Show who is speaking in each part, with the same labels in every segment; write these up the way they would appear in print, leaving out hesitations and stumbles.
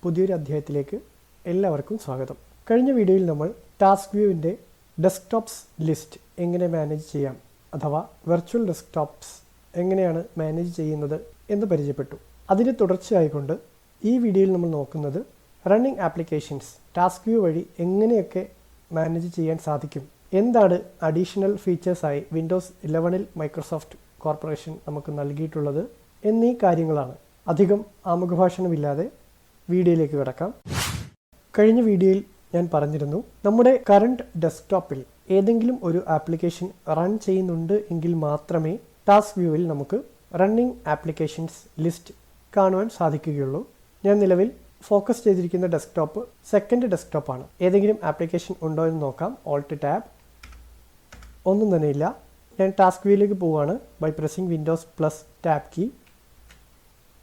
Speaker 1: പുതിയൊരു അധ്യായത്തിലേക്ക് എല്ലാവർക്കും സ്വാഗതം. കഴിഞ്ഞ വീഡിയോയിൽ നമ്മൾ ടാസ്ക് വ്യൂവിൻ്റെ ഡെസ്ക്ടോപ്സ് ലിസ്റ്റ് എങ്ങനെ മാനേജ് ചെയ്യാം അഥവാ വെർച്വൽ ഡെസ്ക്ടോപ്സ് എങ്ങനെയാണ് മാനേജ് ചെയ്യുന്നത് എന്ന് പരിചയപ്പെട്ടു. അതിന് തുടർച്ചയായിക്കൊണ്ട് ഈ വീഡിയോയിൽ നമ്മൾ നോക്കുന്നത് റണ്ണിംഗ് ആപ്ലിക്കേഷൻസ് ടാസ്ക് വ്യൂ വഴി എങ്ങനെയൊക്കെ മാനേജ് ചെയ്യാൻ സാധിക്കും, എന്താണ് അഡീഷണൽ ഫീച്ചേഴ്സായി വിൻഡോസ് 11-ൽ മൈക്രോസോഫ്റ്റ് കോർപ്പറേഷൻ നമുക്ക് നൽകിയിട്ടുള്ളത് എന്നീ കാര്യങ്ങളാണ്. അധികം ആമുഖഭാഷണമില്ലാതെ വീഡിയോയിലേക്ക് കിടക്കാം. കഴിഞ്ഞ വീഡിയോയിൽ ഞാൻ പറഞ്ഞിരുന്നു, നമ്മുടെ കറണ്ട് ഡെസ്ക്ടോപ്പിൽ ഏതെങ്കിലും ഒരു ആപ്ലിക്കേഷൻ റൺ ചെയ്യുന്നുണ്ട് എങ്കിൽ മാത്രമേ ടാസ്ക് വ്യൂവിൽ നമുക്ക് റണ്ണിംഗ് ആപ്ലിക്കേഷൻസ് ലിസ്റ്റ് കാണുവാൻ സാധിക്കുകയുള്ളൂ. ഞാൻ നിലവിൽ ഫോക്കസ് ചെയ്തിരിക്കുന്ന ഡെസ്ക്ടോപ്പ് സെക്കൻഡ് ഡെസ്ക്ടോപ്പാണ്. ഏതെങ്കിലും ആപ്ലിക്കേഷൻ ഉണ്ടോ എന്ന് നോക്കാം. ഓൾട്ട് ടാബ്, ഒന്നും തന്നെ ഇല്ല. ഞാൻ ടാസ്ക് വ്യൂയിലേക്ക് പോവുകയാണ് by pressing Windows plus tab key.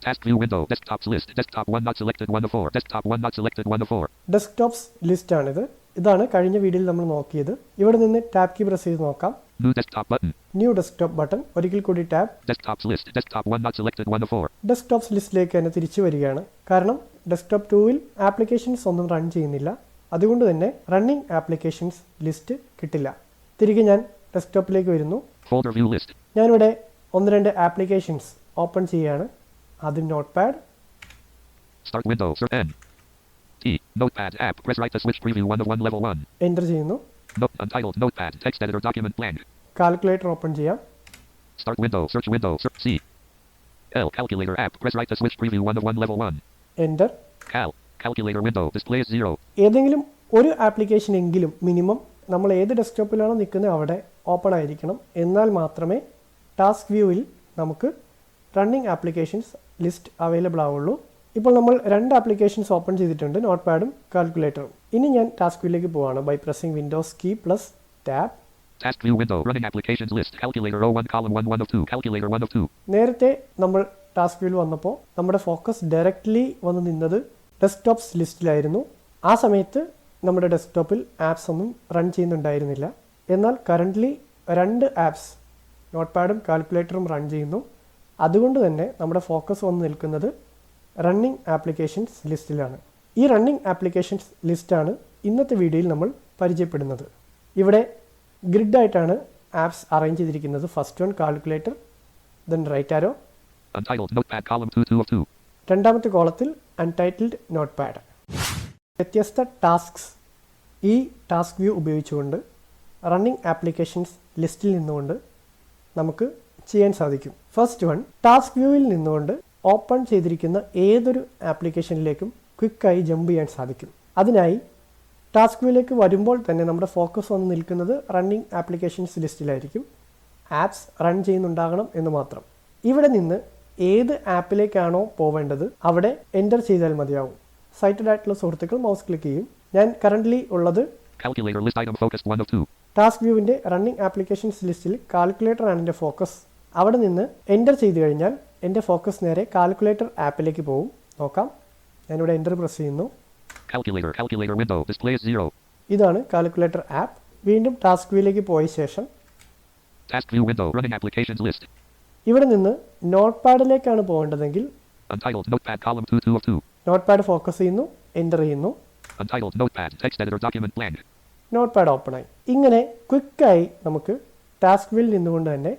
Speaker 2: Task view window, desktops list, desktop 1 not selected 1 of 4, desktop 1 not selected 1 of 4.
Speaker 1: Desktops list ആണിത്. ഇതാണ് കഴിഞ്ഞ വീഡിയോയിൽ നമ്മൾ നോക്കിയത്. ഇവിടെ നിന്ന് ടാബ് കീ പ്രസ് ചെയ്ത് നോക്കാം.
Speaker 2: New desktop button.
Speaker 1: New desktop button. ഒരിക്കൽ കൂടി tab.
Speaker 2: Desktops list, desktop 1 not selected 1 of 4.
Speaker 1: Desktops ലിസ്റ്റിലേക്ക് തന്നെ തിരിച്ചു വരികയാണ്. കാരണം ഡെസ്ക്ടോപ്പ് 2-ൽ ആപ്ലിക്കേഷൻസ് ഒന്നും റൺ ചെയ്യുന്നില്ല. അതുകൊണ്ട് തന്നെ റണ്ണിംഗ് ആപ്ലിക്കേഷൻസ് ലിസ്റ്റ് കിട്ടില്ല. തിരികെ ഞാൻ ഡെസ്ക്ടോപ്പിലേക്ക് വരുന്നു.
Speaker 2: Folder view list.
Speaker 1: ഞാനിവിടെ 1-2 ആപ്ലിക്കേഷൻസ് ഓപ്പൺ ചെയ്യുകയാണ്. ആദ്യം notepad.
Speaker 2: Start window, Cert N. T, Notepad app, press right to switch preview 1 of 1 level 1.
Speaker 1: Enter ചെയ്യുന്നു.
Speaker 2: Untitled Notepad, text editor document blank.
Speaker 1: Calculator open ചെയ്യാം.
Speaker 2: Start window, search C. L, calculator app, press right to switch preview 1 of 1 level 1.
Speaker 1: Enter.
Speaker 2: Calculator window, display is 0.
Speaker 1: ഏതെങ്കിലും ഒരു application എങ്കിലും minimum നമ്മൾ ഏത് ഡെസ്ക്ടോപ്പിലാണോ നിൽക്കുന്നത് അവിടെ open ആയിരിക്കണം. എന്നാൽ മാത്രമേ ടാസ്ക് വ്യൂവിൽ നമുക്ക് റണ്ണിംഗ് ആപ്ലിക്കേഷൻസ് ലിസ്റ്റ് അവൈലബിൾ ആവുള്ളൂ. ഇപ്പോൾ നമ്മൾ 2 ആപ്ലിക്കേഷൻസ് ഓപ്പൺ ചെയ്തിട്ടുണ്ട്, നോട്ട്പാഡും കാൽക്കുലേറ്ററും. ഇനി ഞാൻ ടാസ്ക് വ്യൂയിലേക്ക് പോവാണ് by pressing Windows key plus tab.
Speaker 2: Task view window, running applications list, calculator 01 column 1 1 of 2, calculator 1 of 2.
Speaker 1: നേരത്തെ നമ്മൾ ടാസ്ക് വ്യൂവിൽ വന്നപ്പോൾ നമ്മുടെ ഫോക്കസ് ഡയറക്റ്റ്ലി വന്ന് നിന്നത് ഡെസ്ക്ടോപ്സ് ലിസ്റ്റിലായിരുന്നു. ആ സമയത്ത് നമ്മുടെ ഡെസ്ക്ടോപ്പിൽ ആപ്സ് ഒന്നും റൺ ചെയ്യുന്നുണ്ടായിരുന്നില്ല. എന്നാൽ കറൻ്റ്ലി 2 ആപ്സ് നോട്ട്പാഡും കാൽക്കുലേറ്ററും റൺ ചെയ്യുന്നു. അതുകൊണ്ട് തന്നെ നമ്മുടെ ഫോക്കസ് വന്ന് നിൽക്കുന്നത് റണ്ണിംഗ് ആപ്ലിക്കേഷൻസ് ലിസ്റ്റിലാണ്. ഈ റണ്ണിംഗ് ആപ്ലിക്കേഷൻസ് ലിസ്റ്റാണ് ഇന്നത്തെ വീഡിയോയിൽ നമ്മൾ പരിചയപ്പെടുന്നത്. ഇവിടെ ഗ്രിഡായിട്ടാണ് ആപ്സ് അറേഞ്ച് ചെയ്തിരിക്കുന്നത്. First one calculator, then right arrow.
Speaker 2: Untitled Notepad column 2 2 of 2.
Speaker 1: രണ്ടാമത്തെ കോളത്തിൽ അൺടൈറ്റിൽഡ് നോട്ട്പാഡ്. വ്യത്യസ്ത ടാസ്ക്സ് ഈ ടാസ്ക് വ്യൂ ഉപയോഗിച്ചുകൊണ്ട് റണ്ണിംഗ് ആപ്ലിക്കേഷൻസ് ലിസ്റ്റിൽ നിന്നുകൊണ്ട് നമുക്ക് ചെയ്യാൻ സാധിക്കും. ഫസ്റ്റ് വൺ, ടാസ്ക് വ്യൂവിൽ നിന്നുകൊണ്ട് ഓപ്പൺ ചെയ്തിരിക്കുന്ന ഏതൊരു ആപ്ലിക്കേഷനിലേക്കും ക്വിക്കായി ജമ്പ് ചെയ്യാൻ സാധിക്കും. അതിനായി ടാസ്ക് വ്യൂവിലേക്ക് വരുമ്പോൾ തന്നെ നമ്മുടെ ഫോക്കസ് വന്ന് നിൽക്കുന്നത് റണ്ണിംഗ് ആപ്ലിക്കേഷൻസ് ലിസ്റ്റിലായിരിക്കും. ആപ്സ് റൺ ചെയ്യുന്നുണ്ടാകണം എന്ന് മാത്രം. ഇവിടെ നിന്ന് ഏത് ആപ്പിലേക്കാണോ പോവേണ്ടത് അവിടെ എൻ്റർ ചെയ്താൽ മതിയാവും. സൈറ്റഡ് ആയിട്ടുള്ള സുഹൃത്തുക്കൾ മൗസ് ക്ലിക്ക് ചെയ്യും. ഞാൻ കറൻ്റ്ലി ഉള്ളത്
Speaker 2: Calculator list item focused 1 of 2.
Speaker 1: Task വ്യൂവിൻ്റെ റണ്ണിംഗ് ആപ്ലിക്കേഷൻസ് ലിസ്റ്റിൽ കാൽക്കുലേറ്റർ ആണ് എൻ്റെ ഫോക്കസ്. അവിടെ നിന്ന് എൻ്റർ ചെയ്ത് കഴിഞ്ഞാൽ എൻ്റെ ഫോക്കസ് നേരെ കാൽക്കുലേറ്റർ ആപ്പിലേക്ക് പോകും. നോക്കാം, ഞാനിവിടെ എൻ്റർ പ്രസ് ചെയ്യുന്നു.
Speaker 2: Calculator window, display is 0.
Speaker 1: ഇതാണ് കാൽക്കുലേറ്റർ ആപ്പ്. വീണ്ടും ടാസ്ക് വ്യൂയിലേക്ക് പോയ ശേഷം
Speaker 2: Task view window, running applications list.
Speaker 1: ഇവിടെ നിന്ന് നോട്ട്പാഡിലേക്കാണ് പോകേണ്ടതെങ്കിൽ
Speaker 2: Untitled Notepad column 2 2 of 2.
Speaker 1: Notepad focus ചെയ്യുന്നു, എൻ്റർ ചെയ്യുന്നു.
Speaker 2: Untitled Notepad, text editor document blank.
Speaker 1: Notepad ഓപ്പണായി. ഇങ്ങനെ ക്വിക്കായി നമുക്ക് ടാസ്ക് വ്യൂവിൽ നിന്നുകൊണ്ട് തന്നെ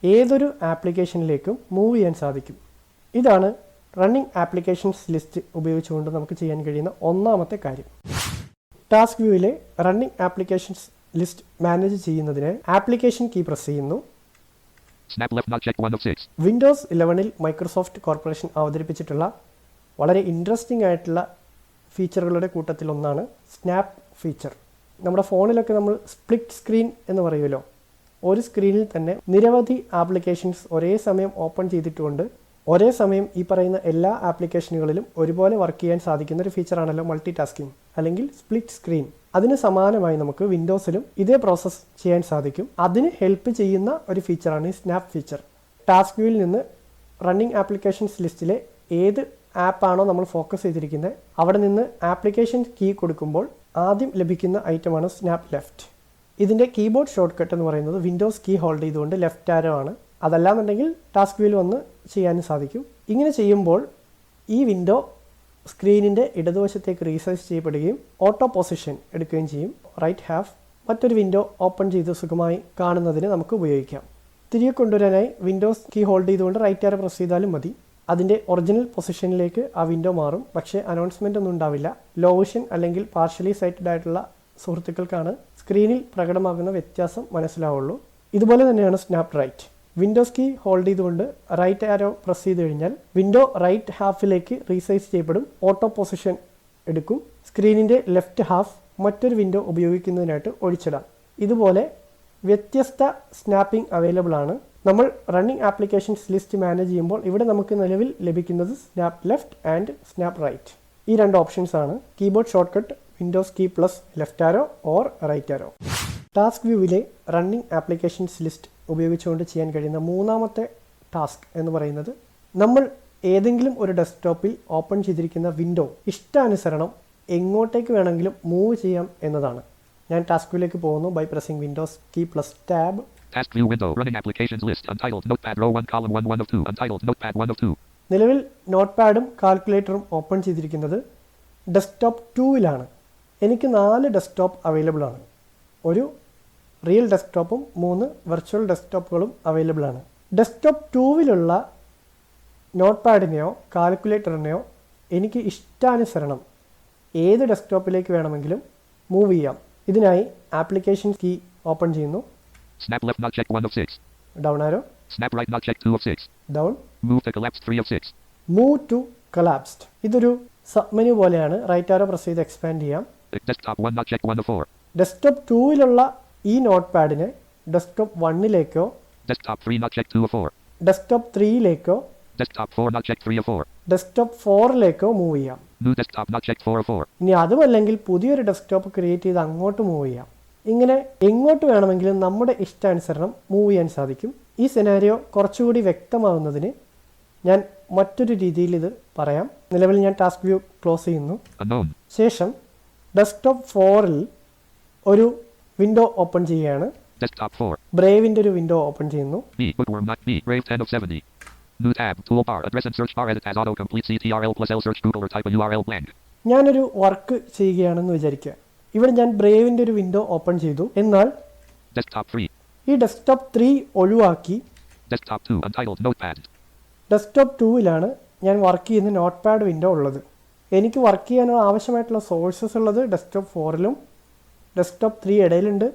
Speaker 1: ഏതൊരു ആപ്ലിക്കേഷനിലേക്കും മൂവ് ചെയ്യാൻ സാധിക്കും. ഇതാണ് റണ്ണിംഗ് ആപ്ലിക്കേഷൻസ് ലിസ്റ്റ് ഉപയോഗിച്ചുകൊണ്ട് നമുക്ക് ചെയ്യാൻ കഴിയുന്ന ഒന്നാമത്തെ കാര്യം. ടാസ്ക് വ്യൂവിലെ റണ്ണിംഗ് ആപ്ലിക്കേഷൻസ് ലിസ്റ്റ് മാനേജ് ചെയ്യുന്നതിന് ആപ്ലിക്കേഷൻ കീ പ്രസ് ചെയ്യുന്നു.
Speaker 2: Snap left not checked 1 of 6.
Speaker 1: Windows 11-ൽ മൈക്രോസോഫ്റ്റ് കോർപ്പറേഷൻ അവതരിപ്പിച്ചിട്ടുള്ള വളരെ ഇൻട്രസ്റ്റിംഗ് ആയിട്ടുള്ള ഫീച്ചറുകളുടെ കൂട്ടത്തിൽ ഒന്നാണ് സ്നാപ്പ് ഫീച്ചർ. നമ്മുടെ ഫോണിലൊക്കെ നമ്മൾ സ്പ്ലിറ്റ് സ്ക്രീൻ എന്ന് പറയുമല്ലോ. ഒരു സ്ക്രീനിൽ തന്നെ നിരവധി ആപ്ലിക്കേഷൻസ് ഒരേ സമയം ഓപ്പൺ ചെയ്തിട്ടുകൊണ്ട് ഒരേ സമയം ഈ പറയുന്ന എല്ലാ ആപ്ലിക്കേഷനുകളിലും ഒരുപോലെ വർക്ക് ചെയ്യാൻ സാധിക്കുന്ന ഒരു ഫീച്ചറാണല്ലോ മൾട്ടി ടാസ്കിങ് അല്ലെങ്കിൽ സ്പ്ലിറ്റ് സ്ക്രീൻ. അതിന് സമാനമായി നമുക്ക് വിൻഡോസിലും ഇതേ പ്രോസസ്സ് ചെയ്യാൻ സാധിക്കും. അതിന് ഹെൽപ്പ് ചെയ്യുന്ന ഒരു ഫീച്ചറാണ് ഈ സ്നാപ്പ് ഫീച്ചർ. ടാസ്ക് വ്യൂവിൽ നിന്ന് റണ്ണിംഗ് ആപ്ലിക്കേഷൻസ് ലിസ്റ്റിലെ ഏത് ആപ്പാണോ നമ്മൾ ഫോക്കസ് ചെയ്തിരിക്കുന്നത് അവിടെ നിന്ന് ആപ്ലിക്കേഷൻ കീ കൊടുക്കുമ്പോൾ ആദ്യം ലഭിക്കുന്ന ഐറ്റമാണ് സ്നാപ്പ് ലെഫ്റ്റ്. ഇതിൻ്റെ കീബോർഡ് ഷോർട്ട് കട്ട് എന്ന് പറയുന്നത് വിൻഡോസ് കീ ഹോൾഡ് ചെയ്തുകൊണ്ട് ലെഫ്റ്റ് ആരോ ആണ്. അതല്ലാന്നുണ്ടെങ്കിൽ ടാസ്ക് വ്യൂവിൽ വന്ന് ചെയ്യാനും സാധിക്കും. ഇങ്ങനെ ചെയ്യുമ്പോൾ ഈ വിൻഡോ സ്ക്രീനിൻ്റെ ഇടതുവശത്തേക്ക് റീസൈസ് ചെയ്യപ്പെടുകയും ഓട്ടോ പൊസിഷൻ എടുക്കുകയും ചെയ്യും. റൈറ്റ് ഹാഫ് മറ്റൊരു വിൻഡോ ഓപ്പൺ ചെയ്ത് സുഖമായി കാണുന്നതിന് നമുക്ക് ഉപയോഗിക്കാം. തിരികെ കൊണ്ടുവരാനായി വിൻഡോസ് കീ ഹോൾഡ് ചെയ്തുകൊണ്ട് റൈറ്റ് ആരോ പ്രസ് ചെയ്താലും മതി. അതിൻ്റെ ഒറിജിനൽ പൊസിഷനിലേക്ക് ആ വിൻഡോ മാറും. പക്ഷേ അനൗൺസ്മെൻ്റ് ഒന്നും ഉണ്ടാവില്ല. ലോ വിഷൻ അല്ലെങ്കിൽ പാർഷ്യലി സൈറ്റഡ് ആയിട്ടുള്ള സുഹൃത്തുക്കൾക്കാണ് സ്ക്രീനിൽ പ്രകടമാകുന്ന വ്യത്യാസം മനസ്സിലാവുള്ളൂ. ഇതുപോലെ തന്നെയാണ് snap right. Windows key hold ചെയ്തുകൊണ്ട് റൈറ്റ് ആരോ പ്രസ് ചെയ്ത് കഴിഞ്ഞാൽ വിൻഡോ റൈറ്റ് ഹാഫിലേക്ക് റീസൈസ് ചെയ്യപ്പെടും. ഓട്ടോ പൊസിഷൻ എടുക്കും. സ്ക്രീനിൻ്റെ ലെഫ്റ്റ് ഹാഫ് മറ്റൊരു വിൻഡോ ഉപയോഗിക്കുന്നതിനായിട്ട് ഒഴിച്ചിടാം. ഇതുപോലെ വ്യത്യസ്ത സ്നാപ്പിംഗ് അവൈലബിൾ ആണ്. നമ്മൾ റണ്ണിംഗ് ആപ്ലിക്കേഷൻസ് ലിസ്റ്റ് മാനേജ് ചെയ്യുമ്പോൾ ഇവിടെ നമുക്ക് നിലവിൽ ലഭിക്കുന്നത് snap left and snap right. ഈ രണ്ട് ഓപ്ഷൻസ് ആണ്. Keyboard shortcut Windows key plus left arrow or right arrow. Task വ്യൂവിലെ റണ്ണിംഗ് ആപ്ലിക്കേഷൻസ് ലിസ്റ്റ് ഉപയോഗിച്ചുകൊണ്ട് ചെയ്യാൻ കഴിയുന്ന മൂന്നാമത്തെ ടാസ്ക് എന്ന് പറയുന്നത് നമ്മൾ ഏതെങ്കിലും ഒരു ഡെസ്ക്ടോപ്പിൽ ഓപ്പൺ ചെയ്തിരിക്കുന്ന വിൻഡോ ഇഷ്ടാനുസരണം എങ്ങോട്ടേക്ക് വേണമെങ്കിലും മൂവ് ചെയ്യാം എന്നതാണ്. ഞാൻ ടാസ്ക് വ്യൂവിലേക്ക് പോകുന്നു. By pressing Windows key plus tab.
Speaker 2: Task view window. Running applications list. Untitled Notepad row 1 column 1 1 of 2. Untitled Notepad 1 of 2.
Speaker 1: നിലവിൽ നോട്ട് പാഡും കാൽക്കുലേറ്ററും ഓപ്പൺ ചെയ്തിരിക്കുന്നത് ഡെസ്ക്ടോപ്പ് 2-ലാണ്. എനിക്ക് 4 ഡെസ്ക്ടോപ്പ് അവൈലബിൾ ആണ്. ഒരു റിയൽ ഡെസ്ക്ടോപ്പും 3 വെർച്വൽ ഡെസ്ക്ടോപ്പുകളും അവൈലബിൾ ആണ്. ഡെസ്ക്ടോപ്പ് 2-ലുള്ള നോട്ട് പാഡിനെയോ കാൽക്കുലേറ്ററിനെയോ എനിക്ക് ഇഷ്ടാനുസരണം ഏത് ഡെസ്ക്ടോപ്പിലേക്ക് വേണമെങ്കിലും മൂവ് ചെയ്യാം. ഇതിനായി ആപ്ലിക്കേഷൻ കീ ഓപ്പൺ ചെയ്യുന്നു.
Speaker 2: Snap left not checked 1 of 6.
Speaker 1: Down arrow.
Speaker 2: Snap right not checked 2 of 6.
Speaker 1: Down.
Speaker 2: Move to collapsed 3 of 6.
Speaker 1: Move to collapsed. ഇതൊരു സബ് മെനു പോലെയാണ്. റൈറ്റ് ആരോ പ്രസ് ചെയ്ത് എക്സ്പാൻഡ് ചെയ്യാം.
Speaker 2: Desktop 1 not checked 1 of 4.
Speaker 1: Desktop 2-ലുള്ള ഈ നോട്ട് പാഡിനെ desktop 1-ലേക്കോ
Speaker 2: Desktop 3 not checked 2 of 4.
Speaker 1: Desktop 3-ലേക്കോ
Speaker 2: Desktop 4 not checked 3 of 4.
Speaker 1: Desktop 4-ലേക്കോ മൂവ് ചെയ്യാം.
Speaker 2: New desktop not checked 4 of 4.
Speaker 1: ഇനി അതുമല്ലെങ്കിൽ പുതിയൊരു ഡെസ്ക്ടോപ്പ് ക്രിയേറ്റ് ചെയ്ത് അങ്ങോട്ട് മൂവ് ചെയ്യാം. ഇങ്ങനെ എങ്ങോട്ട് വേണമെങ്കിലും നമ്മുടെ ഇഷ്ടാനുസരണം മൂവ് ചെയ്യാൻ സാധിക്കും. ഈ സെനാരിയോ കുറച്ചുകൂടി വ്യക്തമാവുന്നതിന് ഞാൻ മറ്റൊരു രീതിയിൽ ഇത് പറയാം. നിലവിൽ ഞാൻ ടാസ്ക് വ്യൂ ക്ലോസ് ചെയ്യുന്നു. ശേഷം ഡെസ്ക്ടോപ്പ് 4-ൽ ഒരു വിൻഡോ ഓപ്പൺ ചെയ്യുകയാണ്.
Speaker 2: Desktop 4.
Speaker 1: ബ്രേവിൻ്റെ ഒരു വിൻഡോ ഓപ്പൺ ചെയ്യുന്നു.
Speaker 2: Bookworm not B. Brave 10 of 70. New tab. Toolbar. Address and search bar. Edit as autocomplete. CTRL plus L search Google or type a URL blank.
Speaker 1: ഞാനൊരു work ചെയ്യുകയാണെന്ന് വിചാരിക്കുക. ഇവിടെ ഞാൻ ബ്രേവിൻ്റെ ഒരു window open ചെയ്തു. എന്നാൽ
Speaker 2: Desktop 3.
Speaker 1: ഈ ഡെസ്ക്ടോപ്പ് 3 ഒഴിവാക്കി
Speaker 2: Desktop 2. Untitled Notepad.
Speaker 1: ഡെസ്ക്ടോപ്പ് 2-ലാണ് ഞാൻ വർക്ക് ചെയ്യുന്ന നോട്ട് പാഡ് വിൻഡോ ഉള്ളത്. എനിക്ക് വർക്ക് ചെയ്യാൻ ആവശ്യമായിട്ടുള്ള സോഴ്സസ് ഉള്ളത് ഡെസ്ക്ടോപ്പ് 4-ലും ഡെസ്ക്ടോപ്പ് 3 ഇടയിലുണ്ട്.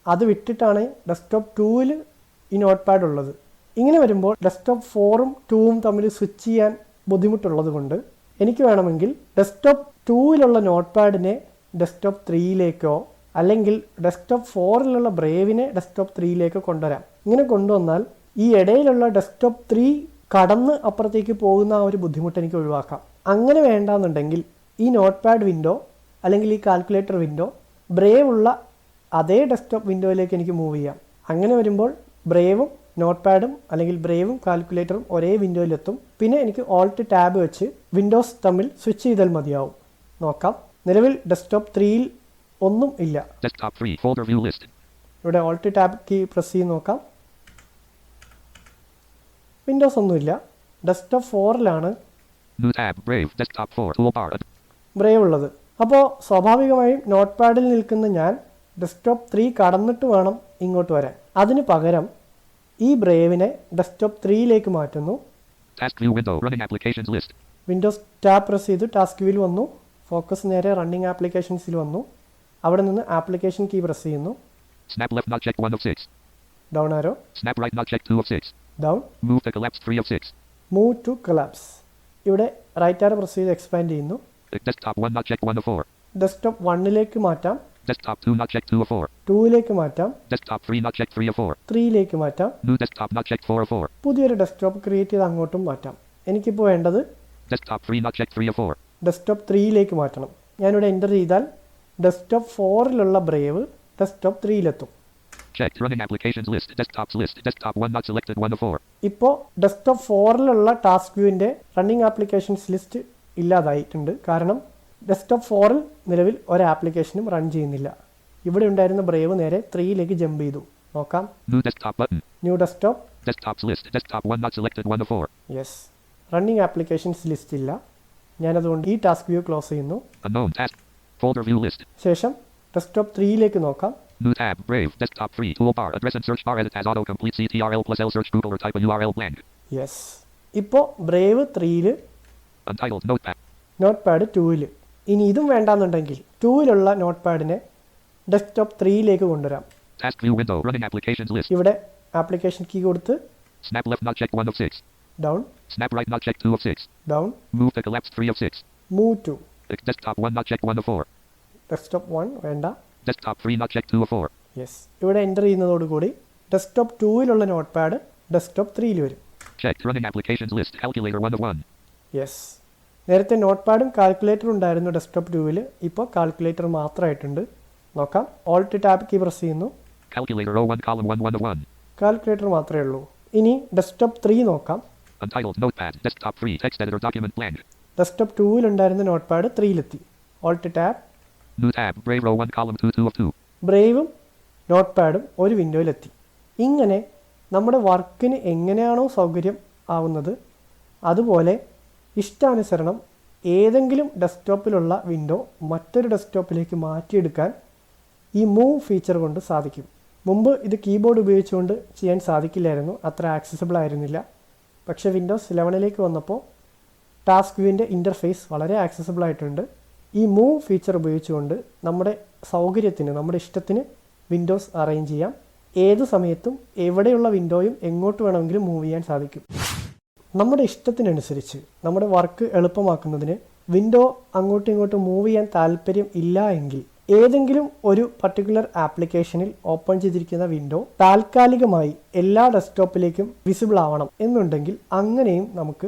Speaker 1: അത് വിട്ടിട്ടാണ് ഡെസ്ക്ടോപ്പ് 2-ൽ ഈ നോട്ട് പാഡ് ഉള്ളത്. ഇങ്ങനെ വരുമ്പോൾ ഡെസ്ക്ടോപ്പ് 4-ഉം 2-ഉം തമ്മിൽ സ്വിച്ച് ചെയ്യാൻ ബുദ്ധിമുട്ടുള്ളത് കൊണ്ട് എനിക്ക് വേണമെങ്കിൽ ഡെസ്ക്ടോപ്പ് 2-ലുള്ള നോട്ട് പാഡിനെ ഡെസ്ക്ടോപ്പ് 3-ലേക്കോ അല്ലെങ്കിൽ ഡെസ്ക്ടോപ്പ് 4-ലുള്ള ബ്രേവിനെ ഡെസ്ക്ടോപ്പ് 3-ലേക്ക് കൊണ്ടുവരാം. ഇങ്ങനെ കൊണ്ടുവന്നാൽ ഈ ഇടയിലുള്ള ഡെസ്ക്ടോപ്പ് 3 കടന്ന് അപ്പുറത്തേക്ക് പോകുന്ന ആ ഒരു ബുദ്ധിമുട്ട് എനിക്ക് ഒഴിവാക്കാം. അങ്ങനെ വേണ്ടാന്നുണ്ടെങ്കിൽ ഈ നോട്ട് പാഡ് വിൻഡോ അല്ലെങ്കിൽ ഈ കാൽക്കുലേറ്റർ വിൻഡോ ബ്രേവ് ഉള്ള അതേ ഡെസ്ക്ടോപ്പ് വിൻഡോയിലേക്ക് എനിക്ക് മൂവ് ചെയ്യാം. അങ്ങനെ വരുമ്പോൾ ബ്രേവും നോട്ട് പാഡും അല്ലെങ്കിൽ ബ്രേവും കാൽക്കുലേറ്ററും ഒരേ വിൻഡോയിലെത്തും. പിന്നെ എനിക്ക് ഓൾട്ട് ടാബ് വെച്ച് വിൻഡോസ് തമ്മിൽ സ്വിച്ച് ചെയ്താൽ മതിയാവും. നോക്കാം. നിലവിൽ ഡെസ്ക്ടോപ്പ് 3-ൽ ഒന്നും ഇല്ല.
Speaker 2: Desktop 3 folder view list.
Speaker 1: ഇവിടെ ഓൾട്ട് ടാബ് കീ പ്രസ് ചെയ്ത് നോക്കാം. വിൻഡോസ് ഒന്നുമില്ല. ഡെസ്ക്ടോപ്പ് 4-ലാണ്
Speaker 2: New tab. Brave. Desktop 4. Toolbar.
Speaker 1: Brave ഉള്ളത്. അപ്പോൾ സ്വാഭാവികമായും നോട്ട് പാഡിൽ നിൽക്കുന്ന ഞാൻ ഡെസ്ക്ടോപ്പ് 3 കടന്നിട്ട് വേണം ഇങ്ങോട്ട് വരാൻ. അതിന് പകരം ഈ ബ്രേവിനെ ഡെസ്ക്ടോപ്പ് 3-ലേക്ക് മാറ്റുന്നു.
Speaker 2: Task view window. Running applications list.
Speaker 1: Windows tab press ചെയ്ത് ടാസ്ക് വ്യൂവിൽ വന്നു. ഫോക്കസ് നേരെ റണ്ണിങ് ആപ്ലിക്കേഷൻസിൽ വന്നു. അവിടെ നിന്ന് ആപ്ലിക്കേഷൻ കീ പ്രസ് ചെയ്യുന്നു.
Speaker 2: Snap left not checked 1 of 6.
Speaker 1: Down arrow.
Speaker 2: Snap right not checked 2 of 6.
Speaker 1: Down.
Speaker 2: Move to collapse 3 of 6.
Speaker 1: Move to collapse. ഇവിടെ റൈറ്റ് ആരോ പ്രസ് ചെയ്ത് എക്സ്പാൻഡ് ചെയ്യുന്നു.
Speaker 2: Desktop 1 not checked 1 of 4.
Speaker 1: Desktop 1-ലേക്ക് മാറ്റാം.
Speaker 2: Desktop 2 not checked 2 of 4.
Speaker 1: 2-ലേക്ക് മാറ്റാം.
Speaker 2: Desktop 3 not checked 3 of 4.
Speaker 1: 3-ലേക്ക് മാറ്റാം.
Speaker 2: New desktop not checked 4 of 4.
Speaker 1: പുതിയൊരു desktop create ചെയ്ത് അങ്ങോട്ടും മാറ്റാം. എനിക്കിപ്പോൾ വേണ്ടത്
Speaker 2: Desktop 3 not checked 3 of 4.
Speaker 1: Desktop 3-ലേക്ക് മാറ്റണം. ഞാനിവിടെ എൻ്റർ ചെയ്താൽ ഡെസ്ക്ടോപ്പ് 4-ലുള്ള ബ്രേവ് ഡെസ്ക്ടോപ്പ് 3-ലെത്തും.
Speaker 2: Checked running applications list. Desktops list. Desktop 1 not selected 1 of 4.
Speaker 1: ഇപ്പോൾ ഡെസ്ക്ടോപ്പ് 4-ലുള്ള ടാസ്ക് വ്യൂവിൻ്റെ റണ്ണിങ് ആപ്ലിക്കേഷൻസ് ലിസ്റ്റ് ഇല്ലാതായിട്ടുണ്ട്. കാരണം ഡെസ്ക്ടോപ്പ് 4-ൽ നിലവിൽ ഒരു ആപ്ലിക്കേഷനും റൺ ചെയ്യുന്നില്ല. ഇവിടെ ഉണ്ടായിരുന്ന ബ്രേവ് നേരെ 3-ലേക്ക് ജമ്പ് ചെയ്തു. നോക്കാം.
Speaker 2: New desktop button.
Speaker 1: New desktop.
Speaker 2: Desktops list. Desktop 1 not selected 1 of 4.
Speaker 1: Yes. Running applications list ഇല്ല. ഞാനതുകൊണ്ട് ഈ ടാസ്ക് വ്യൂ ക്ലോസ് ചെയ്യുന്നു.
Speaker 2: Unknown task. Folder view list.
Speaker 1: ശേഷം ഡെസ്ക്ടോപ്പ് 3ലേക്ക് നോക്കാം.
Speaker 2: New tab. Brave. Desktop 3. Toolbar. Address and search bar. Edit as autocomplete. CTRL plus L. Search Google or type a URL blank.
Speaker 1: Yes. ഇപ്പോൾ Brave 3ൽ
Speaker 2: Untitled notepad.
Speaker 1: Notepad 2ൽ. ഇനി ഇതും വേണ്ടാന്നുണ്ടെങ്കിൽ 2ലുള്ള not പാഡിനെ desktop 3ലേക്ക് കൊണ്ടുവരാം.
Speaker 2: Task view window. Running applications list.
Speaker 1: ഇവിടെ application key കൊടുത്ത്
Speaker 2: Snap left not checked 1 of 6.
Speaker 1: Down
Speaker 2: Snap right not checked 2 of 6.
Speaker 1: Down
Speaker 2: Move to collapse 3 of 6.
Speaker 1: Move to.
Speaker 2: Desktop 1 not checked 1 of 4.
Speaker 1: Desktop 1 വേണ്ട.
Speaker 2: Desktop 3 not checked 2 of 4.
Speaker 1: Yes. ഇവിടെ enter ചെയ്യുന്നതോടുകൂടി desktop 2ലുള്ള notepad desktop 3ൽ വരും.
Speaker 2: Checked running applications list. Calculator 1 of 1.
Speaker 1: Yes. നേരത്തെ not പാഡും കാൽക്കുലേറ്ററും ഉണ്ടായിരുന്നു desktop 2ൽ. ഇപ്പോൾ കാൽക്കുലേറ്റർ മാത്രമായിട്ടുണ്ട്. നോക്കാം. ഓൾട്ട് ടാബ് കീ പ്രസ് ചെയ്യുന്നു.
Speaker 2: Calculator 01 column 1 1 of 1.
Speaker 1: കാൽക്കുലേറ്റർ മാത്രമേ ഉള്ളൂ. ഇനി ഡെസ്ക്ടോപ്പ് 3 നോക്കാം.
Speaker 2: Untitled notepad. Desktop 3. Text editor document blank.
Speaker 1: Desktop 2ൽ ഉണ്ടായിരുന്ന നോട്ട് പാഡ് 3ലെത്തി. Alt tab.
Speaker 2: New tab. Brave row 1 column 2 2 of 2.
Speaker 1: ബ്രേവും not പാഡും ഒരു വിൻഡോയിലെത്തി. ഇങ്ങനെ നമ്മുടെ വർക്കിന് എങ്ങനെയാണോ സൗകര്യം ആവുന്നത് അതുപോലെ ഇഷ്ടാനുസരണം ഏതെങ്കിലും ഡെസ്ക്ടോപ്പിലുള്ള വിൻഡോ മറ്റൊരു ഡെസ്ക്ടോപ്പിലേക്ക് മാറ്റിയെടുക്കാൻ ഈ മൂവ് ഫീച്ചർ കൊണ്ട് സാധിക്കും. മുമ്പ് ഇത് കീബോർഡ് ഉപയോഗിച്ചുകൊണ്ട് ചെയ്യാൻ സാധിക്കില്ലായിരുന്നു, അത്ര ആക്സസിബിൾ ആയിരുന്നില്ല. പക്ഷേ വിൻഡോസ് 11ലേക്ക് വന്നപ്പോൾ ടാസ്ക് വ്യൂവിൻ്റെ ഇൻ്റർഫേസ് വളരെ ആക്സസിബിൾ ആയിട്ടുണ്ട്. ഈ മൂവ് ഫീച്ചർ ഉപയോഗിച്ചുകൊണ്ട് നമ്മുടെ സൗകര്യത്തിന്, നമ്മുടെ ഇഷ്ടത്തിന് വിൻഡോസ് അറേഞ്ച് ചെയ്യാം. ഏത് സമയത്തും എവിടെയുള്ള വിൻഡോയും എങ്ങോട്ട് വേണമെങ്കിലും മൂവ് ചെയ്യാൻ സാധിക്കും. നമ്മുടെ ഇഷ്ടത്തിനനുസരിച്ച് നമ്മുടെ വർക്ക് എളുപ്പമാക്കുന്നതിന് വിൻഡോ അങ്ങോട്ടും ഇങ്ങോട്ടും മൂവ് ചെയ്യാൻ താല്പര്യം ഇല്ല എങ്കിൽ ഏതെങ്കിലും ഒരു പർട്ടിക്കുലർ ആപ്ലിക്കേഷനിൽ ഓപ്പൺ ചെയ്തിരിക്കുന്ന വിൻഡോ താൽക്കാലികമായി എല്ലാ ഡെസ്ക്ടോപ്പിലേക്കും വിസിബിൾ ആവണം എന്നുണ്ടെങ്കിൽ അങ്ങനെയും നമുക്ക്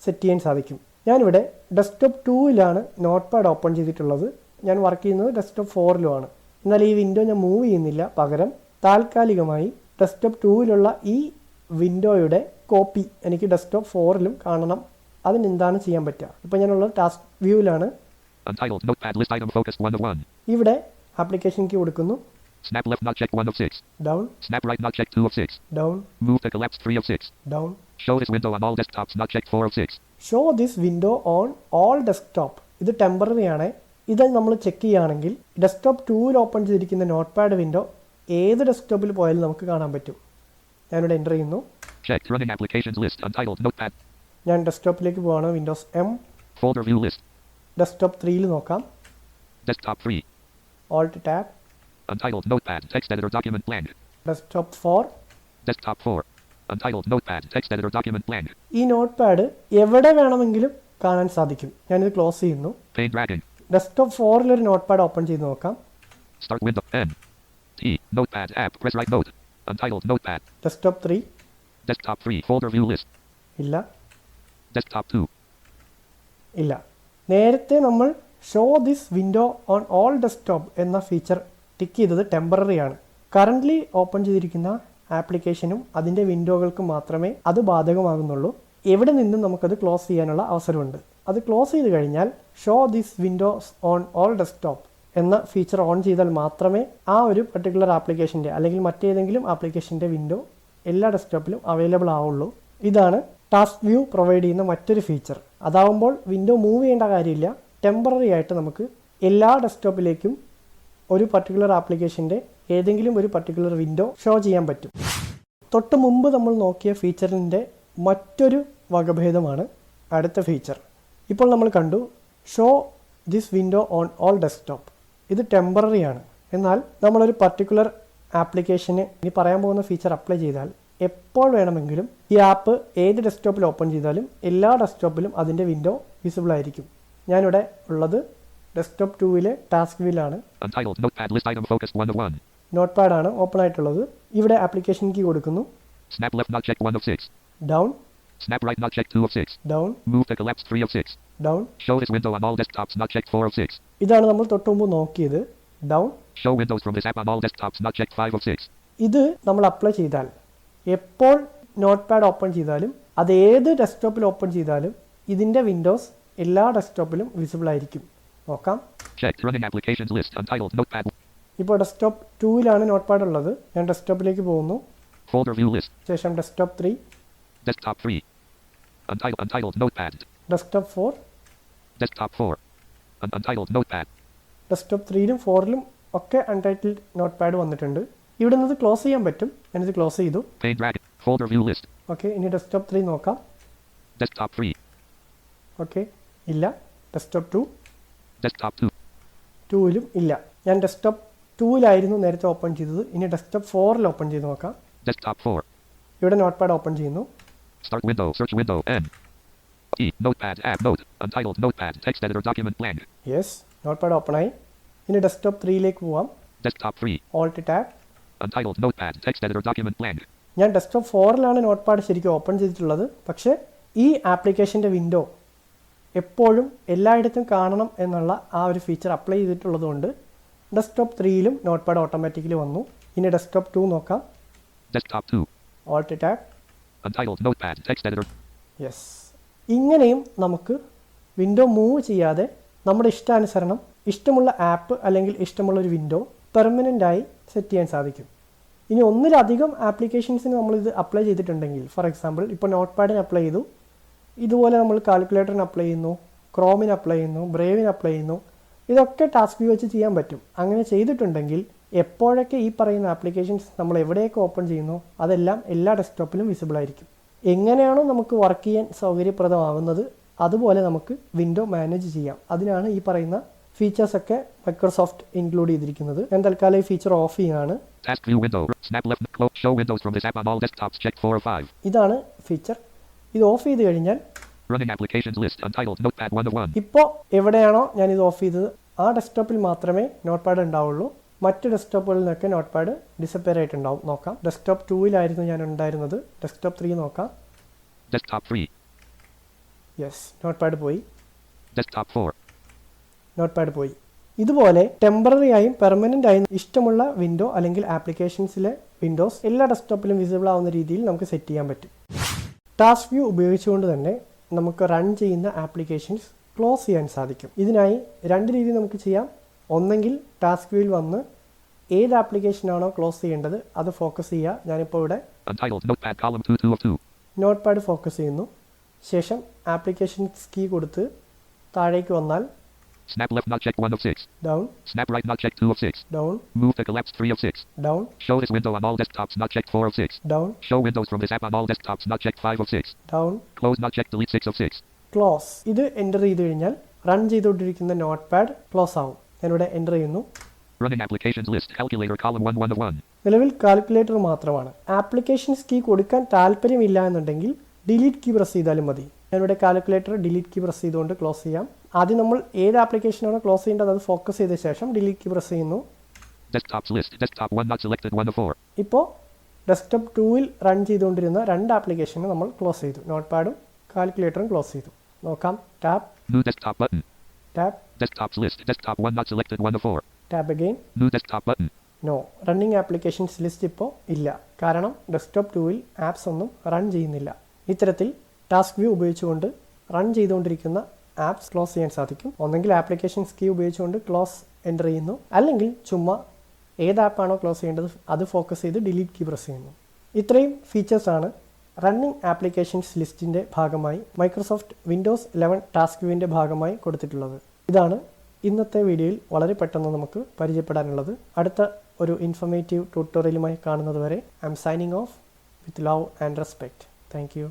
Speaker 1: സെറ്റ് ചെയ്യാൻ സാധിക്കും. ഞാനിവിടെ ഡെസ്ക്ടോപ്പ് 2ലാണ് നോട്ട് പാഡ് ഓപ്പൺ ചെയ്തിട്ടുള്ളത്. ഞാൻ വർക്ക് ചെയ്യുന്നത് ഡെസ്ക്ടോപ്പ് 4ലുമാണ്. എന്നാൽ ഈ വിൻഡോ ഞാൻ മൂവ് ചെയ്യുന്നില്ല. പകരം താൽക്കാലികമായി ഡെസ്ക്ടോപ്പ് 2ലുള്ള ഈ വിൻഡോയുടെ കോപ്പി എനിക്ക് ഡെസ്ക്ടോപ്പ് 4ലും കാണണം. അതിനെന്താണ് ചെയ്യാൻ പറ്റുക? ഇപ്പോൾ ഞാനുള്ളത് ടാസ്ക് വ്യൂവിലാണ്.
Speaker 2: Untitled notepad list item focused 1 of 1.
Speaker 1: ഇവിടെ ആപ്ലിക്കേഷൻ കീ കൊടുക്കുന്നു.
Speaker 2: Snap left not checked 1 of 6.
Speaker 1: Down
Speaker 2: Snap right not checked 2 of 6.
Speaker 1: Down
Speaker 2: Move to collapse 3 of 6.
Speaker 1: Down.
Speaker 2: Show this window on all desktops not checked 4 of 6.
Speaker 1: Show this window on all desktop. ഇത് temporary ആണ്. ഇത് നമ്മൾ check ചെയ്യുകയാണെങ്കിൽ desktop 2ൽ open ചെയ്തിരിക്കുന്ന note pad window ഏത് ഡെസ്ക്ടോപ്പിൽ പോയാലും നമുക്ക് കാണാൻ പറ്റും. ഞാനിവിടെ എൻ്റർ ചെയ്യുന്നു.
Speaker 2: Checked running applications list. Untitled notepad.
Speaker 1: ഞാൻ ഡെസ്ക്ടോപ്പിലേക്ക് പോവാണ്. Windows M.
Speaker 2: Folder view list.
Speaker 1: Desktop 3ൽ നോക്കാം.
Speaker 2: Desktop 3.
Speaker 1: Alt tab.
Speaker 2: Untitled notepad. Text editor document blank.
Speaker 1: Desktop 4.
Speaker 2: Desktop 4. Untitled notepad. Text editor document blank.
Speaker 1: ഈ നോട്ട് പാഡ് എവിടെ വേണമെങ്കിലും കാണാൻ സാധിക്കും. ഞാനിത് ക്ലോസ് ചെയ്യുന്നു.
Speaker 2: Pane dragging.
Speaker 1: ഡെസ്ക്ടോപ്പ് 4ൽ ഒരു നോട്ട് പാഡ് ഓപ്പൺ ചെയ്ത് നോക്കാം.
Speaker 2: Start window. N. T. Notepad app. Press right note. Untitled notepad.
Speaker 1: Desktop 3
Speaker 2: Desktop 3. Folder view list.
Speaker 1: ഇല്ല.
Speaker 2: Desktop 2.
Speaker 1: ഇല്ല. നേരത്തെ നമ്മൾ show this window on all desktop എന്ന ഫീച്ചർ ടിക്ക് ചെയ്തത് temporary ആണ്. കറൻ്റ്ലി ഓപ്പൺ ചെയ്തിരിക്കുന്ന ആപ്ലിക്കേഷനും അതിൻ്റെ വിൻഡോകൾക്കും മാത്രമേ അത് ബാധകമാകുന്നുള്ളൂ. എവിടെ നിന്നും നമുക്കത് ക്ലോസ് ചെയ്യാനുള്ള അവസരമുണ്ട്. അത് ക്ലോസ് ചെയ്ത് കഴിഞ്ഞാൽ show this Windows on all desktop എന്ന ഫീച്ചർ ഓൺ ചെയ്താൽ മാത്രമേ ആ ഒരു പർട്ടിക്കുലർ ആപ്ലിക്കേഷൻ്റെ അല്ലെങ്കിൽ മറ്റേതെങ്കിലും ആപ്ലിക്കേഷൻ്റെ വിൻഡോ എല്ലാ ഡെസ്ക്ടോപ്പിലും അവൈലബിൾ ആവുള്ളൂ. ഇതാണ് ടാസ്ക് വ്യൂ പ്രൊവൈഡ് ചെയ്യുന്ന മറ്റൊരു ഫീച്ചർ. അതാവുമ്പോൾ വിൻഡോ മൂവ് ചെയ്യേണ്ട കാര്യമില്ല. ടെമ്പററി ആയിട്ട് നമുക്ക് എല്ലാ ഡെസ്ക്ടോപ്പിലേക്കും ഒരു പർട്ടിക്കുലർ ആപ്ലിക്കേഷൻ്റെ ഏതെങ്കിലും ഒരു പർട്ടിക്കുലർ വിൻഡോ ഷോ ചെയ്യാൻ പറ്റും. തൊട്ട് മുമ്പ് നമ്മൾ നോക്കിയ ഫീച്ചറിൻ്റെ മറ്റൊരു വകഭേദമാണ് അടുത്ത ഫീച്ചർ. ഇപ്പോൾ നമ്മൾ കണ്ടു show this window on all desktop. ഇത് ടെമ്പററി ആണ്. എന്നാൽ നമ്മളൊരു പർട്ടിക്കുലർ ആപ്ലിക്കേഷന് ഇനി പറയാൻ പോകുന്ന ഫീച്ചർ അപ്ലൈ ചെയ്താൽ എപ്പോൾ വേണമെങ്കിലും ഈ ആപ്പ് ഏത് ഡെസ്ക്ടോപ്പിൽ ഓപ്പൺ ചെയ്താലും എല്ലാ ഡെസ്ക്ടോപ്പിലും അതിൻ്റെ വിൻഡോ വിസിബിൾ ആയിരിക്കും. ഞാനിവിടെ ഉള്ളത് ഡെസ്ക്ടോപ്പ് 2ലെ ടാസ്ക് വ്യൂവിലാണ്.
Speaker 2: Untitled notepad list item focused 1 of 1.
Speaker 1: നോട്ട് പാഡാണ് ഓപ്പൺ ആയിട്ടുള്ളത്. ഇവിടെ ആപ്ലിക്കേഷൻ കീ കൊടുക്കുന്നു.
Speaker 2: Snap left not checked 1 of 6.
Speaker 1: Down.
Speaker 2: Snap right not checked 2 of 6.
Speaker 1: Down.
Speaker 2: Move to collapse 3 of 6.
Speaker 1: Down.
Speaker 2: Show this window on all desktops not checked 4 of 6.
Speaker 1: ഇതാണ് നമ്മൾ തൊട്ട് മുമ്പ് നോക്കിയത്. Down.
Speaker 2: Show windows from this app on all desktops not checked 5 of 6.
Speaker 1: ഇത് നമ്മൾ apply ചെയ്താൽ എപ്പോൾ note pad open ചെയ്താലും അത് ഏത് ഡെസ്ക്ടോപ്പിൽ ഓപ്പൺ ചെയ്താലും ഇതിൻ്റെ വിൻഡോസ് എല്ലാ ഡെസ്ക്ടോപ്പിലും വിസിബിൾ ആയിരിക്കും. നോക്കാം.
Speaker 2: Checked running applications list. Untitled notepad.
Speaker 1: ഇപ്പോൾ ഡെസ്ക്ടോപ്പ് 2ലാണ് നോട്ട് പാഡ് ഉള്ളത്. ഞാൻ ഡെസ്ക്ടോപ്പിലേക്ക് പോകുന്നു.
Speaker 2: Folder view list.
Speaker 1: ശേഷം desktop 3.
Speaker 2: Desktop 3. Untitled notepad.
Speaker 1: Desktop 4.
Speaker 2: Desktop 4. Untitled Notepad.
Speaker 1: Desktop 3ലും 4ലും ഒക്കെ അൺടൈറ്റിൽഡ് നോട്ട് പാഡ് വന്നിട്ടുണ്ട്. ഇവിടെ നിന്ന് ക്ലോസ് ചെയ്യാൻ പറ്റും. ഞാനിത് ക്ലോസ് ചെയ്തു.
Speaker 2: Pane drag. Folder view list.
Speaker 1: Okay, ഇനി ഡെസ്ക്ടോപ്പ് 3 നോക്കാം.
Speaker 2: Desktop 3.
Speaker 1: ഓക്കെ, ഇല്ല. ഡെസ്ക്ടോപ്പ് 2.
Speaker 2: Desktop 2.
Speaker 1: 2ലും ഇല്ല. ഞാൻ ഡെസ്ക്ടോപ്പ് 2ലായിരുന്നു നേരത്തെ ഓപ്പൺ ചെയ്തത്. ഇനി ഡെസ്ക്ടോപ്പ് 4ൽ ഓപ്പൺ ചെയ്ത് നോക്കാം.
Speaker 2: Desktop 4.
Speaker 1: ഇവിടെ നോട്ട് പാഡ് ഓപ്പൺ ചെയ്യുന്നു.
Speaker 2: Start window. Search window. N. E. Notepad. App. Note. Untitled Notepad. Text editor. Document blank.
Speaker 1: Yes, note pad open ആയി. ഇനി ഡെസ്ക്ടോപ്പ് 3ലേക്ക് പോവാം.
Speaker 2: Desktop 3.
Speaker 1: Alt tab.
Speaker 2: Untitled Notepad. Text editor. Document blank.
Speaker 1: ഞാൻ desktop 4ലാണ് note pad ശരിക്കും open ചെയ്തിട്ടുള്ളത്. പക്ഷേ ഈ ആപ്ലിക്കേഷൻ്റെ window എപ്പോഴും എല്ലായിടത്തും കാണണം എന്നുള്ള ആ ഒരു ഫീച്ചർ അപ്ലൈ ചെയ്തിട്ടുള്ളത് കൊണ്ട് ഡെസ്ക്ടോപ്പ് 3ലും നോട്ട് പാഡ് ഓട്ടോമാറ്റിക്കലി വന്നു. ഇനി ഡെസ്ക്ടോപ്പ് 2 നോക്കാം.
Speaker 2: Desktop 2.
Speaker 1: Alt tab.
Speaker 2: Untitled Notepad. Text editor.
Speaker 1: Yes, ഇങ്ങനെയും നമുക്ക് വിൻഡോ മൂവ് ചെയ്യാതെ നമ്മുടെ ഇഷ്ടാനുസരണം ഇഷ്ടമുള്ള ആപ്പ് അല്ലെങ്കിൽ ഇഷ്ടമുള്ള ഒരു വിൻഡോ പെർമനൻ്റായി സെറ്റ് ചെയ്യാൻ സാധിക്കും. ഇനി ഒന്നിലധികം ആപ്ലിക്കേഷൻസിന് നമ്മളിത് അപ്ലൈ ചെയ്തിട്ടുണ്ടെങ്കിൽ, ഫോർ എക്സാമ്പിൾ ഇപ്പോൾ നോട്ട് പാഡിന് അപ്ലൈ ചെയ്തു, ഇതുപോലെ നമ്മൾ കാൽക്കുലേറ്ററിന് അപ്ലൈ ചെയ്യുന്നു, ക്രോമിന് അപ്ലൈ ചെയ്യുന്നു, ബ്രേവിന് അപ്ലൈ ചെയ്യുന്നു, ഇതൊക്കെ ടാസ്ക് വ്യൂ വെച്ച് ചെയ്യാൻ പറ്റും. അങ്ങനെ ചെയ്തിട്ടുണ്ടെങ്കിൽ എപ്പോഴൊക്കെ ഈ പറയുന്ന ആപ്ലിക്കേഷൻസ് നമ്മൾ എവിടെയൊക്കെ ഓപ്പൺ ചെയ്യുന്നു അതെല്ലാം എല്ലാ ഡെസ്ക്ടോപ്പിലും വിസിബിൾ ആയിരിക്കും. എങ്ങനെയാണോ നമുക്ക് വർക്ക് ചെയ്യാൻ സൗകര്യപ്രദമാകുന്നത് അതുപോലെ നമുക്ക് വിൻഡോ മാനേജ് ചെയ്യാം. അതിനാണ് ഈ പറയുന്ന ഫീച്ചേഴ്സൊക്കെ മൈക്രോസോഫ്റ്റ് ഇൻക്ലൂഡ് ചെയ്തിരിക്കുന്നത്. ഞാൻ തൽക്കാലം ഈ ഫീച്ചർ ഓഫ് ചെയ്യാണ്.
Speaker 2: Task view window. Snap left. Close. Show windows from this app on all desktops. Check 4 or 5.
Speaker 1: ഇതാണ് ഫീച്ചർ. ഇത് ഓഫ് ചെയ്ത് കഴിഞ്ഞാൽ
Speaker 2: Running applications list. Untitled Notepad 1 of 1.
Speaker 1: ഇപ്പോൾ എവിടെയാണോ ഞാനിത് ഓഫ് ചെയ്തത് ആ ഡെസ്ക്ടോപ്പിൽ മാത്രമേ നോട്ട് പാഡ് ഉണ്ടാവുള്ളൂ. മറ്റ് ഡെസ്ക്ടോപ്പുകളിൽ നിന്നൊക്കെ നോട്ട് പാഡ് ഡിസപ്പിയർ ആയിട്ടുണ്ടാവും. നോക്കാം. ഡെസ്ക്ടോപ്പ് 2ലായിരുന്നു ഞാൻ ഉണ്ടായിരുന്നത്. ഡെസ്ക്ടോപ്പ് 3 നോക്കാം.
Speaker 2: Desktop 3.
Speaker 1: യെസ്, നോട്ട് പാഡ് പോയി.
Speaker 2: Desktop 4.
Speaker 1: നോട്ട് പാഡ് പോയി. ഇതുപോലെ ടെമ്പററി ആയും പെർമനൻ്റ് ആയും ഇഷ്ടമുള്ള വിൻഡോ അല്ലെങ്കിൽ ആപ്ലിക്കേഷൻസിലെ വിൻഡോസ് എല്ലാ ഡെസ്ക്ടോപ്പിലും വിസിബിൾ ആവുന്ന രീതിയിൽ നമുക്ക് സെറ്റ് ചെയ്യാൻ പറ്റും. ടാസ്ക് വ്യൂ ഉപയോഗിച്ചുകൊണ്ട് തന്നെ നമുക്ക് റൺ ചെയ്യുന്ന ആപ്ലിക്കേഷൻസ് ക്ലോസ് ചെയ്യാൻ സാധിക്കും. ഇതിനായി രണ്ട് രീതി നമുക്ക് ചെയ്യാം. ഒന്നെങ്കിൽ ടാസ്ക് വ്യൂവിൽ വന്ന് ഏത് ആപ്ലിക്കേഷനാണോ ക്ലോസ് ചെയ്യേണ്ടത് അത് ഫോക്കസ് ചെയ്യുക. ഞാനിപ്പോൾ ഇവിടെ
Speaker 2: Untitled Notepad column 2 of 2.
Speaker 1: Note pad focus ചെയ്യുന്നു. ശേഷം ആപ്ലിക്കേഷൻസ് കീ കൊടുത്ത് താഴേക്ക് വന്നാൽ
Speaker 2: Snap left not check 1 of 6.
Speaker 1: Down,
Speaker 2: Snap right not check 2 of 6.
Speaker 1: Down,
Speaker 2: Move to collapse 3 of 6.
Speaker 1: Down,
Speaker 2: Show this window on all desktops not check 4 of 6.
Speaker 1: Down,
Speaker 2: Show windows from this app on all desktops not check 5 of 6.
Speaker 1: Down,
Speaker 2: Close not check delete 6 of 6.
Speaker 1: Close. ഇത് enter ചെയ്ത് കഴിഞ്ഞാൽ run ചെയ്തുകൊണ്ടിരിക്കുന്ന note pad close ആവും. ഞാനിവിടെ enter ചെയ്യുന്നു.
Speaker 2: Running applications list. Calculator column 1 of 1.
Speaker 1: നിലവിൽ calculator മാത്രമാണ്. Applications key കൊടുക്കാൻ താല്പര്യമില്ല എന്നുണ്ടെങ്കിൽ ഡിലീറ്റ് കീ പ്രസ് ചെയ്താലും മതി. ഞാനിവിടെ കാൽക്കുലേറ്റർ ഡിലീറ്റ് കീ പ്രസ് ചെയ്തുകൊണ്ട് ക്ലോസ് ചെയ്യാം. ആദ്യം നമ്മൾ ഏത് ആപ്ലിക്കേഷനാണോ ക്ലോസ് ചെയ്യേണ്ടത് അത് ഫോക്കസ് ചെയ്ത ശേഷം ഡിലീറ്റ് കീ പ്രസ് ചെയ്യുന്നു.
Speaker 2: Desktops list. Desktop 1 not selected 1 of 4.
Speaker 1: ഇപ്പോൾ ഡെസ്ക്ടോപ്പ് 2ൽ റൺ ചെയ്തുകൊണ്ടിരുന്ന രണ്ട് ആപ്ലിക്കേഷനെ നമ്മൾ ക്ലോസ് ചെയ്തു. നോട്ട് പാഡും കാൽക്കുലേറ്ററും ക്ലോസ് ചെയ്തു. നോക്കാം. Tap,
Speaker 2: New desktop button.
Speaker 1: Tap,
Speaker 2: Desktops list. Desktop 1 not selected 1 of 4.
Speaker 1: Tap again.
Speaker 2: New desktop button.
Speaker 1: No, running applications list ഇപ്പോൾ ഇല്ല. കാരണം ഡെസ്ക്ടോപ്പ് 2ൽ ആപ്സ് ഒന്നും റൺ ചെയ്യുന്നില്ല. ഇത്തരത്തിൽ ടാസ്ക് വ്യൂ ഉപയോഗിച്ചുകൊണ്ട് റൺ ചെയ്തുകൊണ്ടിരിക്കുന്ന ആപ്സ് ക്ലോസ് ചെയ്യാൻ സാധിക്കും. ഒന്നെങ്കിൽ ആപ്ലിക്കേഷൻസ് കീ ഉപയോഗിച്ചുകൊണ്ട് ക്ലോസ് എൻ്റർ ചെയ്യുന്നു, അല്ലെങ്കിൽ ചുമ്മാ ഏത് ആപ്പാണോ ക്ലോസ് ചെയ്യേണ്ടത് അത് ഫോക്കസ് ചെയ്ത് ഡിലീറ്റ് കീ പ്രസ് ചെയ്യുന്നു. ഇത്രയും ഫീച്ചേഴ്സാണ് റണ്ണിങ് ആപ്ലിക്കേഷൻസ് ലിസ്റ്റിൻ്റെ ഭാഗമായി മൈക്രോസോഫ്റ്റ് വിൻഡോസ് 11 ടാസ്ക് വ്യൂവിൻ്റെ ഭാഗമായി കൊടുത്തിട്ടുള്ളത്. ഇതാണ് ഇന്നത്തെ വീഡിയോയിൽ വളരെ പെട്ടെന്ന് നമുക്ക് പരിചയപ്പെടാനുള്ളത്. അടുത്ത ഒരു ഇൻഫർമേറ്റീവ് ട്യൂട്ടോറിയലുമായി കാണുന്നത് വരെ I M signing off with love and respect. Thank you.